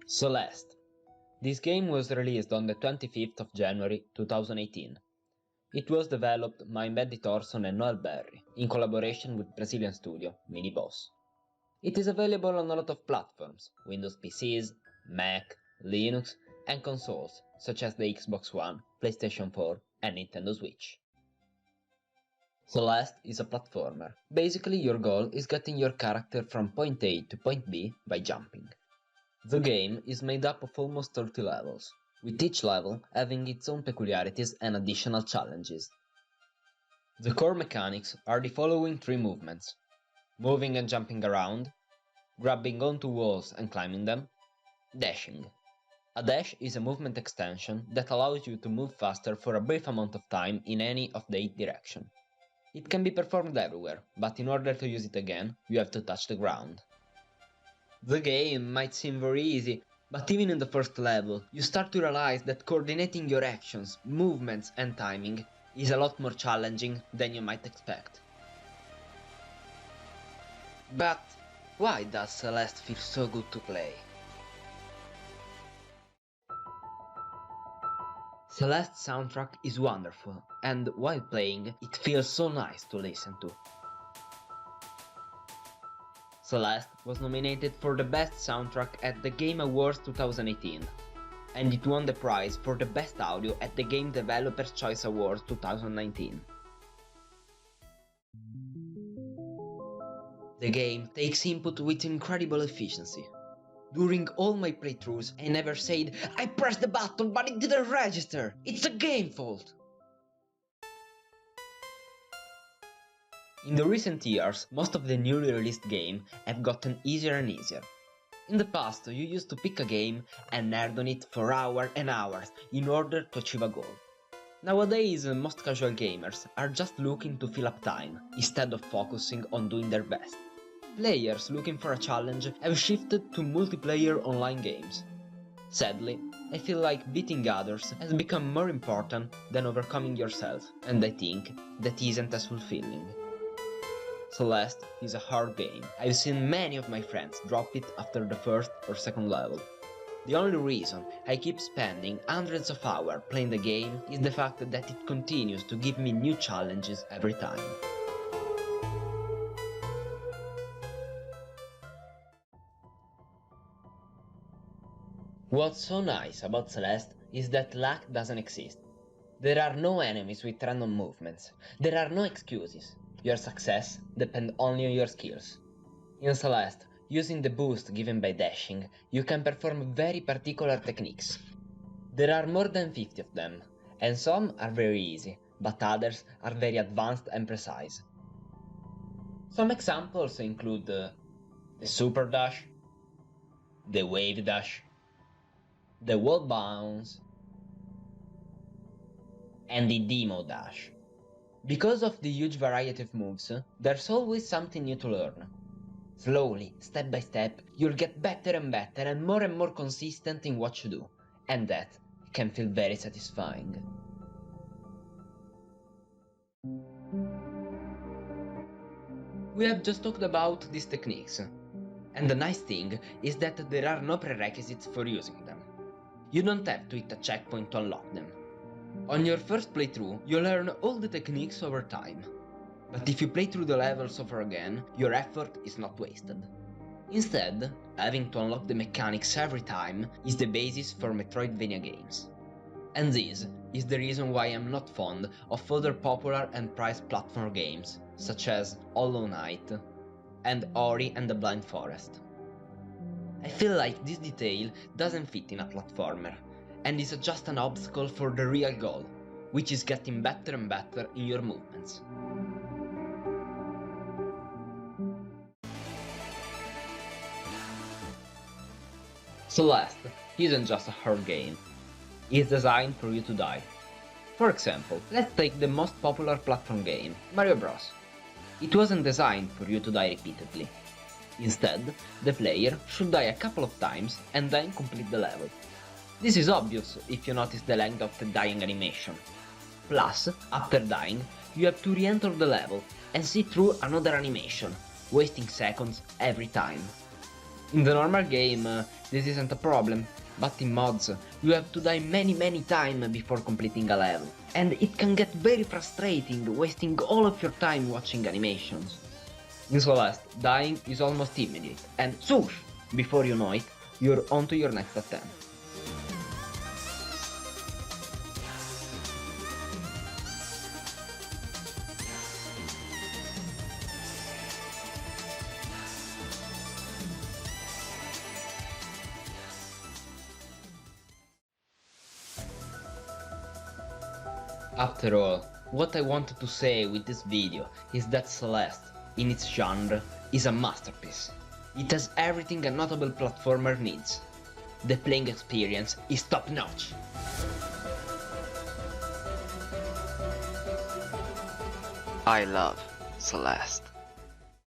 Celeste. This game was released on the 25th of January 2018. It was developed by Maddie Thorson and Noel Berry, in collaboration with Brazilian studio Miniboss. It is available on a lot of platforms, Windows PCs, Mac, Linux, and consoles such as the Xbox One, PlayStation 4, and Nintendo Switch. Celeste is a platformer. Basically, your goal is getting your character from point A to point B by jumping. The game is made up of almost 30 levels, with each level having its own peculiarities and additional challenges. The core mechanics are the following three movements: moving and jumping around, grabbing onto walls and climbing them, dashing. A dash is a movement extension that allows you to move faster for a brief amount of time in any of the 8 directions. It can be performed everywhere, but in order to use it again, you have to touch the ground. The game might seem very easy, but even in the first level, you start to realize that coordinating your actions, movements and timing is a lot more challenging than you might expect. But why does Celeste feel so good to play? Celeste's soundtrack is wonderful, and while playing, it feels so nice to listen to. Celeste was nominated for the Best Soundtrack at the Game Awards 2018, and it won the prize for the Best Audio at the Game Developers' Choice Awards 2019. The game takes input with incredible efficiency. During all my playthroughs, I never said, "I pressed the button but it didn't register, it's the game fault!" In the recent years, most of the newly released games have gotten easier and easier. In the past, you used to pick a game and nerd on it for hours and hours in order to achieve a goal. Nowadays, most casual gamers are just looking to fill up time, instead of focusing on doing their best. Players looking for a challenge have shifted to multiplayer online games. Sadly, I feel like beating others has become more important than overcoming yourself, and I think that isn't as fulfilling. Celeste is a hard game. I've seen many of my friends drop it after the first or second level. The only reason I keep spending hundreds of hours playing the game is the fact that it continues to give me new challenges every time. What's so nice about Celeste is that luck doesn't exist. There are no enemies with random movements. There are no excuses. Your success depends only on your skills. In Celeste, using the boost given by dashing, you can perform very particular techniques. There are more than 50 of them, and some are very easy, but others are very advanced and precise. Some examples include the super dash, the wave dash, the wall bounce, and the demo dash. Because of the huge variety of moves, there's always something new to learn. Slowly, step by step, you'll get better and more consistent in what you do, and that can feel very satisfying. We have just talked about these techniques, and the nice thing is that there are no prerequisites for using them. You don't have to hit a checkpoint to unlock them. On your first playthrough, you learn all the techniques over time. But if you play through the levels over again, your effort is not wasted. Instead, having to unlock the mechanics every time is the basis for Metroidvania games. And this is the reason why I'm not fond of other popular and prized platform games, such as Hollow Knight and Ori and the Blind Forest. I feel like this detail doesn't fit in a platformer, and is just an obstacle for the real goal, which is getting better and better in your movements. Celeste isn't just a hard game, it's designed for you to die. For example, let's take the most popular platform game, Mario Bros. It wasn't designed for you to die repeatedly. Instead, the player should die a couple of times and then complete the level. This is obvious if you notice the length of the dying animation. Plus, after dying, you have to re-enter the level and see through another animation, wasting seconds every time. In the normal game, this isn't a problem, but in mods, you have to die many times before completing a level, and it can get very frustrating, wasting all of your time watching animations. In Celeste, dying is almost immediate, and swoosh! Before you know it, you're on to your next attempt. After all, what I wanted to say with this video is that Celeste, in its genre, is a masterpiece. It has everything a notable platformer needs. The playing experience is top-notch. I love Celeste.